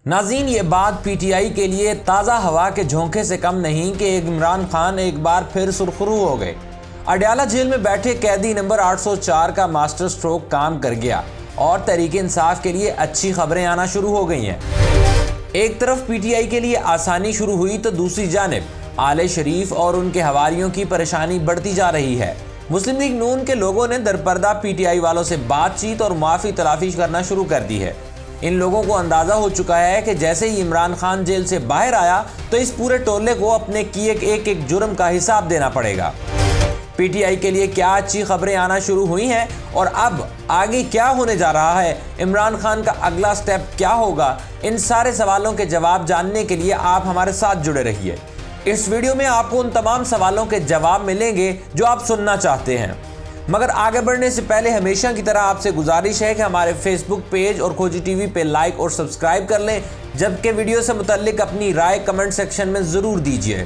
ناظرین، یہ بات پی ٹی آئی کے لیے تازہ ہوا کے جھونکے سے کم نہیں کہ عمران خان ایک بار پھر سرخرو ہو گئے۔ اڈیالہ جیل میں بیٹھے قیدی نمبر 804 کا ماسٹر سٹروک کام کر گیا اور تحریک انصاف کے لیے اچھی خبریں آنا شروع ہو گئی ہیں۔ ایک طرف پی ٹی آئی کے لیے آسانی شروع ہوئی تو دوسری جانب آل شریف اور ان کے حواریوں کی پریشانی بڑھتی جا رہی ہے۔ مسلم لیگ نون کے لوگوں نے درپردہ پی ٹی آئی والوں سے بات چیت اور معافی تلافی کرنا شروع کر دی ہے۔ ان لوگوں کو اندازہ ہو چکا ہے کہ جیسے ہی عمران خان جیل سے باہر آیا تو اس پورے ٹولے کو اپنے کیے ایک ایک جرم کا حساب دینا پڑے گا۔ پی ٹی آئی کے لیے کیا اچھی خبریں آنا شروع ہوئی ہیں اور اب آگے کیا ہونے جا رہا ہے، عمران خان کا اگلا سٹیپ کیا ہوگا، ان سارے سوالوں کے جواب جاننے کے لیے آپ ہمارے ساتھ جڑے رہیے۔ اس ویڈیو میں آپ کو ان تمام سوالوں کے جواب ملیں گے جو آپ سننا چاہتے ہیں، مگر آگے بڑھنے سے پہلے ہمیشہ کی طرح آپ سے گزارش ہے کہ ہمارے فیس بک پیج اور کھوجی ٹی وی پہ لائک اور سبسکرائب کر لیں، جبکہ ویڈیو سے متعلق اپنی رائے کمنٹ سیکشن میں ضرور دیجیے۔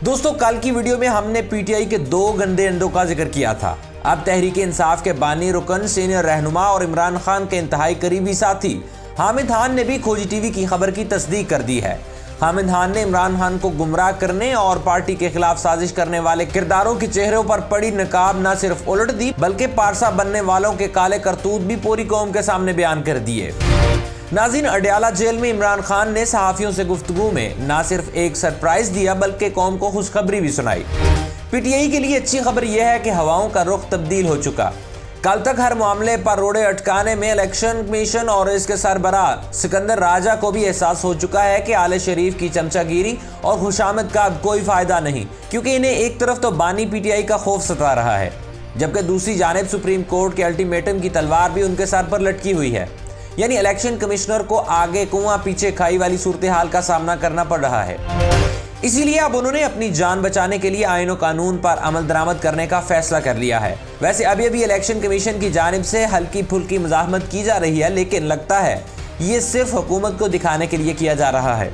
دوستو، کل کی ویڈیو میں ہم نے پی ٹی آئی کے 2 گندے انڈوں کا ذکر کیا تھا۔ اب تحریک انصاف کے بانی رکن، سینئر رہنما اور عمران خان کے انتہائی قریبی ساتھی حامد خان نے بھی کھوجی ٹی وی کی خبر کی تصدیق کر دی ہے۔ حامد خان نے عمران خان کو گمراہ کرنے اور پارٹی کے خلاف سازش کرنے والے کرداروں کے چہروں پر پڑی نقاب نہ صرف الٹ دی بلکہ پارسا بننے والوں کے کالے کرتوت بھی پوری قوم کے سامنے بیان کر دیے۔ ناظرین، اڈیالہ جیل میں عمران خان نے صحافیوں سے گفتگو میں نہ صرف ایک سرپرائز دیا بلکہ قوم کو خوشخبری بھی سنائی۔ پی ٹی آئی کے لیے اچھی خبر یہ ہے کہ ہواؤں کا رخ تبدیل ہو چکا۔ کل تک ہر معاملے پر روڑے اٹکانے میں الیکشن کمیشن اور اس کے سربراہ سکندر راجہ کو بھی احساس ہو چکا ہے کہ آل شریف کی چمچہ گیری اور خوشامد کا اب کوئی فائدہ نہیں، کیونکہ انہیں ایک طرف تو بانی پی ٹی آئی کا خوف ستا رہا ہے، جبکہ دوسری جانب سپریم کورٹ کے الٹیمیٹم کی تلوار بھی ان کے سر پر لٹکی ہوئی ہے۔ یعنی الیکشن کمشنر کو آگے کنواں پیچھے کھائی والی صورتحال کا سامنا کرنا پڑ رہا ہے۔ اسی لیے اب انہوں نے اپنی جان بچانے کے لیے آئین و قانون پر عمل درآمد کرنے کا فیصلہ کر لیا ہے۔ ویسے ابھی الیکشن کمیشن کی جانب سے ہلکی پھلکی مزاحمت کی جا رہی ہے، لیکن لگتا ہے یہ صرف حکومت کو دکھانے کے لیے کیا جا رہا ہے۔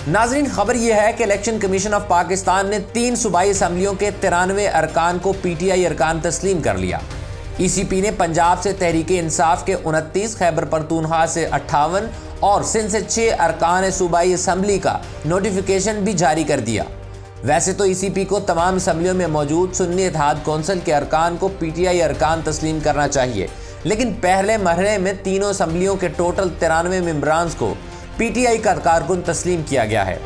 ناظرین، خبر یہ ہے کہ الیکشن کمیشن آف پاکستان نے 3 صوبائی اسمبلیوں کے 93 ارکان کو پی ٹی آئی ارکان تسلیم کر لیا۔ ای سی پی نے پنجاب سے تحریک انصاف کے 29، خیبر پختونخوا سے 58 اور سندھ سے 6 ارکان صوبائی اسمبلی کا نوٹیفیکیشن بھی جاری کر دیا۔ ویسے تو ای سی پی کو تمام اسمبلیوں میں موجود سنی اتحاد کونسل کے ارکان کو پی ٹی آئی ارکان تسلیم کرنا چاہیے، لیکن پہلے مرحلے میں تینوں اسمبلیوں کے ٹوٹل 93 ممبرانز کو پی ٹی آئی کا کارکن تسلیم کیا گیا ہے۔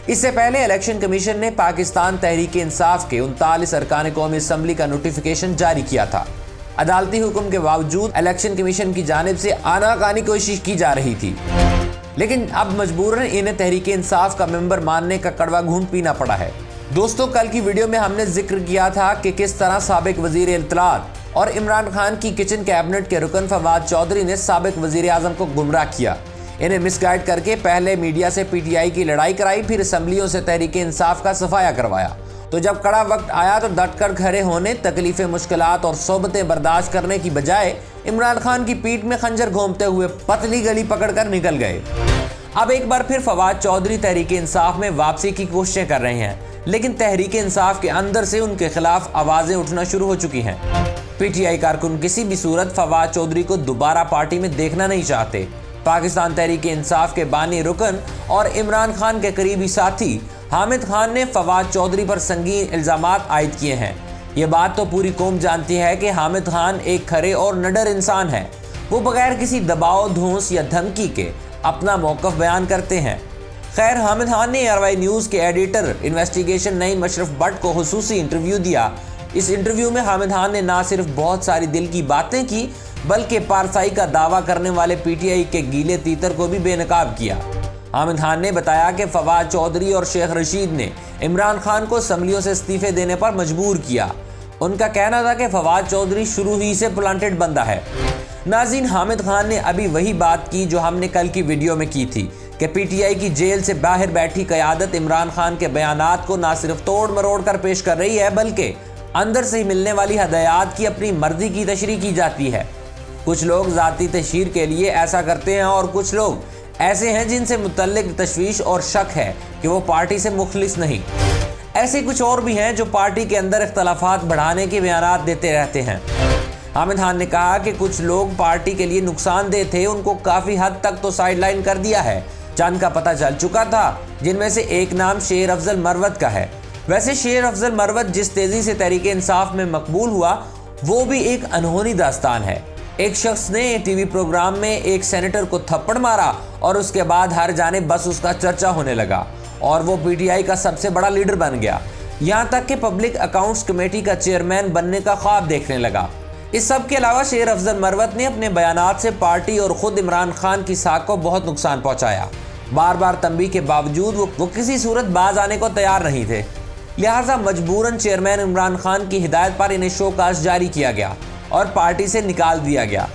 اس سے پہلے الیکشن کمیشن نے پاکستان تحریک انصاف کے 39 ارکان قومی اسمبلی کا نوٹیفیکیشن جاری کیا تھا۔ عدالتی حکم کے باوجود الیکشن کمیشن کی جانب سے آناکانی کوشش کی جا رہی تھی، لیکن اب مجبوراً انہیں تحریک انصاف کا ممبر ماننے کا کڑوا گھونٹ پینا پڑا ہے۔ دوستو، کل کی ویڈیو میں ہم نے ذکر کیا تھا کہ کس طرح سابق وزیر اطلاعات اور عمران خان کی کچن کیبنٹ کے رکن فواد چودھری نے سابق وزیر اعظم کو گمراہ کیا، انہیں مس گائیڈ کر کے پہلے میڈیا سے پی ٹی آئی کی لڑائی کرائی، پھر اسمبلیوں سے تحریک انصاف کا صفایا کروایا۔ تو جب کڑا وقت آیا تو ڈٹ کر کھڑے ہونے، تکلیفیں، مشکلات اور صحبتیں برداشت کرنے کی بجائے عمران خان کی پیٹھ میں خنجر گھومتے ہوئے پتلی گلی پکڑ کر نکل گئے۔ اب ایک بار پھر فواد چودھری تحریک انصاف میں واپسی کی کوششیں کر رہے ہیں، لیکن تحریک انصاف کے اندر سے ان کے خلاف آوازیں اٹھنا شروع ہو چکی ہیں۔ پی ٹی آئی کارکن کسی بھی صورت فواد چودھری کو دوبارہ پارٹی میں دیکھنا نہیں چاہتے۔ پاکستان تحریک انصاف کے بانی رکن اور عمران خان کے قریبی ساتھی حامد خان نے فواد چودھری پر سنگین الزامات عائد کیے ہیں۔ یہ بات تو پوری قوم جانتی ہے کہ حامد خان ایک کھرے اور نڈر انسان ہے، وہ بغیر کسی دباؤ، دھونس یا دھمکی کے اپنا موقف بیان کرتے ہیں۔ خیر، حامد خان نے آر وائی نیوز کے editor investigation Naeem Ashraf but کو خصوصی انٹرویو دیا۔ اس انٹرویو میں حامد خان نے نہ صرف بہت ساری دل کی باتیں کی بلکہ پارسائی کا دعویٰ کرنے والے پی ٹی آئی کے گیلے تیتر کو بھی بے نقاب کیا۔ حامد خان نے بتایا کہ فواد چودھری اور شیخ رشید نے عمران خان کو اسمبلیوں سے استعفے دینے پر مجبور کیا۔ ان کا کہنا تھا کہ فواد چودھری شروع ہی سے پلانٹڈ بندہ ہے۔ ناظرین، حامد خان نے ابھی وہی بات کی جو ہم نے کل کی ویڈیو میں کی تھی کہ پی ٹی آئی کی جیل سے باہر بیٹھی قیادت عمران خان کے بیانات کو نہ صرف توڑ مروڑ کر پیش کر رہی ہے بلکہ اندر سے ملنے والی ہدایات کی اپنی مرضی کی تشریح کی جاتی ہے۔ کچھ لوگ ذاتی تشہیر کے لیے ایسا کرتے ہیں اور کچھ لوگ ایسے ہیں جن سے متعلق تشویش اور شک ہے کہ وہ پارٹی سے مخلص نہیں۔ ایسے کچھ اور بھی ہیں جو پارٹی کے اندر اختلافات بڑھانے کے بیانات دیتے رہتے ہیں۔ حامد خان نے کہا کہ کچھ لوگ پارٹی کے لیے نقصان دہ تھے، ان کو کافی حد تک تو سائیڈ لائن کر دیا ہے۔ چند کا پتہ چل چکا تھا، جن میں سے ایک نام شیر افضل مروت کا ہے۔ ویسے شیر افضل مروت جس تیزی سے تحریک انصاف میں مقبول ہوا، وہ بھی ایک انہونی داستان ہے۔ ایک شخص نے ٹی وی پروگرام میں ایک سینیٹر کو تھپڑ مارا اور اس کے بعد ہر جانب بس اس کا چرچا ہونے لگا اور وہ پی ٹی آئی کا سب سے بڑا لیڈر بن گیا، یہاں تک کہ پبلک اکاؤنٹس کمیٹی کا چیئرمین بننے کا خواب دیکھنے لگا۔ اس سب کے علاوہ شیر افضل مروت نے اپنے بیانات سے پارٹی اور خود عمران خان کی ساکھ کو بہت نقصان پہنچایا۔ بار بار تنبیہ کے باوجود وہ کسی صورت باز آنے کو تیار نہیں تھے، لہٰذا مجبوراً چیئرمین عمران خان کی ہدایت پر انہیں شو کاز جاری کیا گیا اور پارٹی سے نکال دیا گیا۔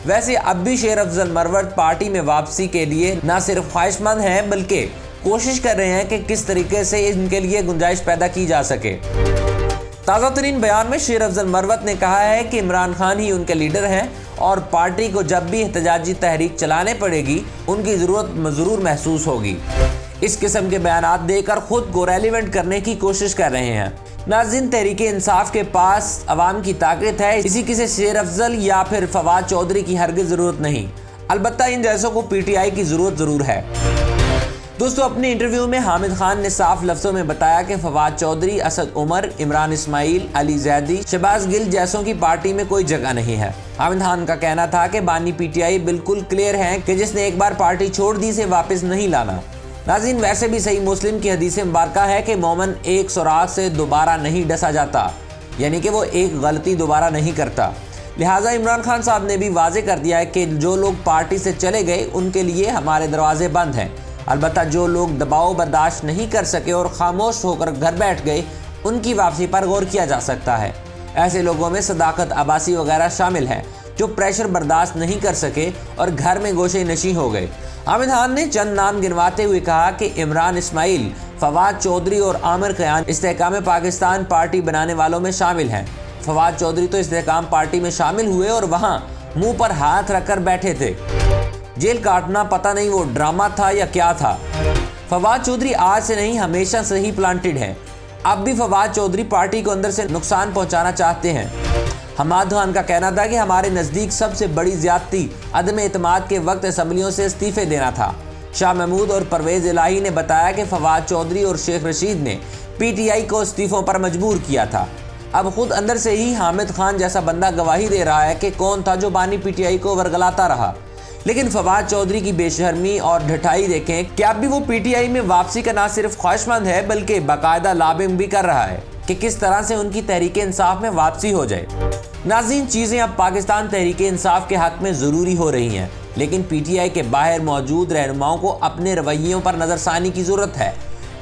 ویسے اب بھی شیر افضل مروت پارٹی میں واپسی کے لیے نہ صرف خواہش مند ہیں بلکہ کوشش کر رہے ہیں کہ کس طریقے سے ان کے لیے گنجائش پیدا کی جا سکے۔ تازہ ترین بیان میں شیر افضل مروت نے کہا ہے کہ عمران خان ہی ان کے لیڈر ہیں اور پارٹی کو جب بھی احتجاجی تحریک چلانے پڑے گی ان کی ضرورت ضرور محسوس ہوگی۔ اس قسم کے بیانات دے کر خود کو ریلیونٹ کرنے کی کوشش کر رہے ہیں۔ ناظرین، تحریک انصاف کے پاس عوام کی طاقت ہے، اسی کسی شیر افضل یا پھر فواد چودھری کی ہرگز ضرورت نہیں، البتہ ان جیسوں کو پی ٹی آئی کی ضرورت ضرور ہے۔ دوستو، اپنے انٹرویو میں حامد خان نے صاف لفظوں میں بتایا کہ فواد چودھری، اسد عمر، عمران اسماعیل، علی زیدی، شہباز گل جیسوں کی پارٹی میں کوئی جگہ نہیں ہے۔ حامد خان کا کہنا تھا کہ بانی پی ٹی آئی بالکل کلیئر ہے کہ جس نے ایک بار پارٹی چھوڑ دی سے واپس نہیں لانا۔ ناظرین، ویسے بھی صحیح مسلم کی حدیث مبارکہ ہے کہ مومن ایک سوراخ سے دوبارہ نہیں ڈسا جاتا، یعنی کہ وہ ایک غلطی دوبارہ نہیں کرتا۔ لہٰذا عمران خان صاحب نے بھی واضح کر دیا ہے کہ جو لوگ پارٹی سے چلے گئے ان کے لیے ہمارے دروازے بند ہیں، البتہ جو لوگ دباؤ برداشت نہیں کر سکے اور خاموش ہو کر گھر بیٹھ گئے ان کی واپسی پر غور کیا جا سکتا ہے۔ ایسے لوگوں میں صداقت عباسی وغیرہ شامل ہیں جو پریشر برداشت نہیں کر سکے اور گھر میں گوشے نشیں ہو گئے۔ حامد خان نے چند نام گنواتے ہوئے کہا کہ عمران اسماعیل، فواد چودھری اور عامر قیان استحکام پاکستان پارٹی بنانے والوں میں شامل ہیں۔ فواد چودھری تو استحکام پارٹی میں شامل ہوئے اور وہاں منہ پر ہاتھ رکھ کر بیٹھے تھے۔ جیل کاٹنا پتہ نہیں وہ ڈرامہ تھا یا کیا تھا۔ فواد چودھری آج سے نہیں، ہمیشہ سے ہی پلانٹڈ ہیں۔ اب بھی فواد چودھری پارٹی کو اندر سے نقصان پہنچانا چاہتے ہیں۔ حامد خان کا کہنا تھا کہ ہمارے نزدیک سب سے بڑی زیادتی عدم اعتماد کے وقت اسمبلیوں سے استعفے دینا تھا۔ شاہ محمود اور پرویز الہی نے بتایا کہ فواد چودھری اور شیخ رشید نے پی ٹی آئی کو استعفوں پر مجبور کیا تھا۔ اب خود اندر سے ہی حامد خان جیسا بندہ گواہی دے رہا ہے کہ کون تھا جو بانی پی ٹی آئی کو ورگلاتا رہا، لیکن فواد چودھری کی بے شرمی اور ڈھٹائی دیکھیں کہ اب بھی وہ پی ٹی آئی میں واپسی کا نہ صرف خواہش مند ہے بلکہ باقاعدہ لابنگ بھی کر رہا ہے کہ کس طرح سے ان کی تحریک انصاف میں واپسی ہو جائے۔ ناظرین، چیزیں اب پاکستان تحریک انصاف کے حق میں ضروری ہو رہی ہیں، لیکن پی ٹی آئی کے باہر موجود رہنماؤں کو اپنے رویوں پر نظر ثانی کی ضرورت ہے۔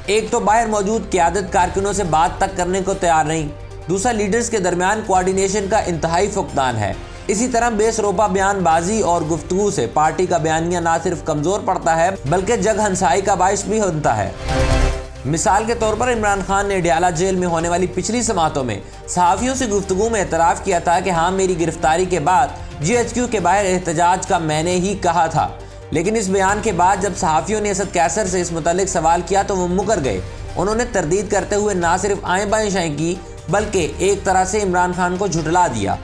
ایک تو باہر موجود قیادت کارکنوں سے بات تک کرنے کو تیار نہیں، دوسرا لیڈرز کے درمیان کوارڈینیشن کا انتہائی فقدان ہے۔ اسی طرح بے سروپا بیان بازی اور گفتگو سے پارٹی کا بیانیہ نہ صرف کمزور پڑتا ہے بلکہ جگ ہنسائی کا باعث بھی بنتا ہے۔ مثال کے طور پر عمران خان نے اڈیالہ جیل میں ہونے والی پچھلی سماعتوں میں صحافیوں سے گفتگو میں اعتراف کیا تھا کہ ہاں، میری گرفتاری کے بعد جی ایچ کیو کے باہر احتجاج کا میں نے ہی کہا تھا، لیکن اس بیان کے بعد جب صحافیوں نے اسد کیسر سے اس متعلق سوال کیا تو وہ مکر گئے۔ انہوں نے تردید کرتے ہوئے نہ صرف آئیں بائیں شائیں کی بلکہ ایک طرح سے عمران خان کو جھٹلا دیا۔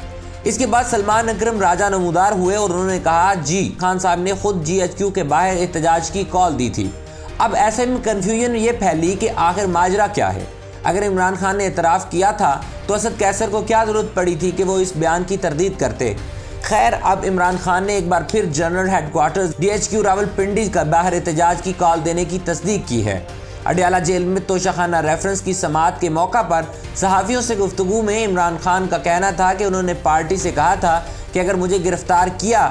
اس کے بعد سلمان اکرم راجہ نمودار ہوئے اور انہوں نے کہا جی خان صاحب نے خود جی ایچ کیو کے باہر احتجاج کی کال دی تھی۔ اب ایسے میں کنفیوژن یہ پھیلی کہ آخر ماجرا کیا ہے۔ اگر عمران خان نے اعتراف کیا تھا تو اسد کیسر کو کیا ضرورت پڑی تھی کہ وہ اس بیان کی تردید کرتے؟ خیر، اب عمران خان نے ایک بار پھر general headquarters D H Q Rawalpindi کا باہر احتجاج کی کال دینے کی تصدیق کی ہے۔ اڈیالہ جیل میں توشہ خانہ ریفرنس کی سماعت کے موقع پر صحافیوں سے گفتگو میں عمران خان کا کہنا تھا کہ انہوں نے پارٹی سے کہا تھا کہ اگر مجھے گرفتار کیا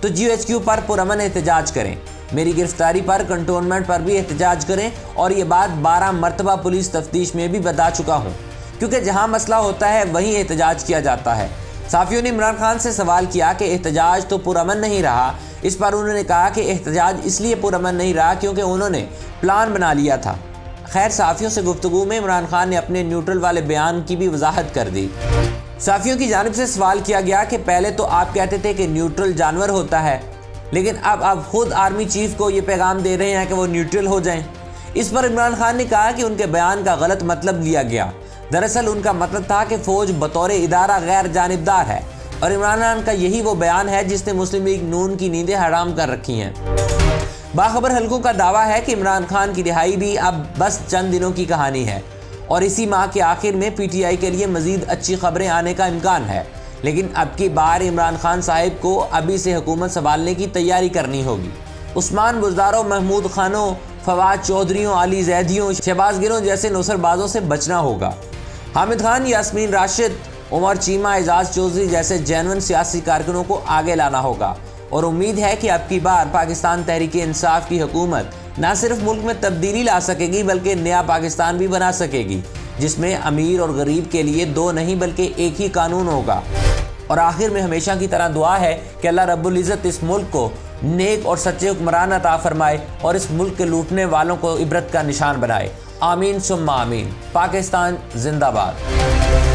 تو جی ایچ کیو پر پرامن احتجاج کریں، میری گرفتاری پر کنٹونمنٹ پر بھی احتجاج کریں، اور یہ بات 12 مرتبہ پولیس تفتیش میں بھی بتا چکا ہوں، کیونکہ جہاں مسئلہ ہوتا ہے وہیں احتجاج کیا جاتا ہے۔ صحافیوں نے عمران خان سے سوال کیا کہ احتجاج تو پرامن نہیں رہا۔ اس پر انہوں نے کہا کہ احتجاج اس لیے پرامن نہیں رہا کیونکہ انہوں نے پلان بنا لیا تھا۔ خیر، صحافیوں سے گفتگو میں عمران خان نے اپنے نیوٹرل والے بیان کی بھی وضاحت کر دی۔ صحافیوں کی جانب سے سوال کیا گیا کہ پہلے تو آپ کہتے تھے کہ نیوٹرل جانور ہوتا ہے، لیکن اب آپ خود آرمی چیف کو یہ پیغام دے رہے ہیں کہ وہ نیوٹرل ہو جائیں۔ اس پر عمران خان نے کہا کہ ان کے بیان کا غلط مطلب لیا گیا۔ دراصل ان کا مطلب تھا کہ فوج بطور ادارہ غیر جانبدار ہے، اور عمران خان کا یہی وہ بیان ہے جس نے مسلم لیگ نون کی نیندیں حرام کر رکھی ہیں۔ باخبر حلقوں کا دعویٰ ہے کہ عمران خان کی رہائی بھی اب بس چند دنوں کی کہانی ہے اور اسی ماہ کے آخر میں پی ٹی آئی کے لیے مزید اچھی خبریں آنے کا امکان ہے، لیکن اب کی بار عمران خان صاحب کو ابھی سے حکومت سنبھالنے کی تیاری کرنی ہوگی۔ عثمان بزداروں، محمود خانوں، فواد چودھریوں، علی زیدیوں، شہباز گروں جیسے نوسر بازوں سے بچنا ہوگا۔ حامد خان، یاسمین راشد، عمر چیمہ، اعجاز چودھری جیسے جینون سیاسی کارکنوں کو آگے لانا ہوگا، اور امید ہے کہ اب کی بار پاکستان تحریک انصاف کی حکومت نہ صرف ملک میں تبدیلی لا سکے گی بلکہ نیا پاکستان بھی بنا سکے گی، جس میں امیر اور غریب کے لیے دو نہیں بلکہ ایک ہی قانون ہوگا۔ اور آخر میں ہمیشہ کی طرح دعا ہے کہ اللہ رب العزت اس ملک کو نیک اور سچے حکمران عطا فرمائے اور اس ملک کے لوٹنے والوں کو عبرت کا نشان بنائے۔ آمین ثم آمین۔ پاکستان زندہ باد۔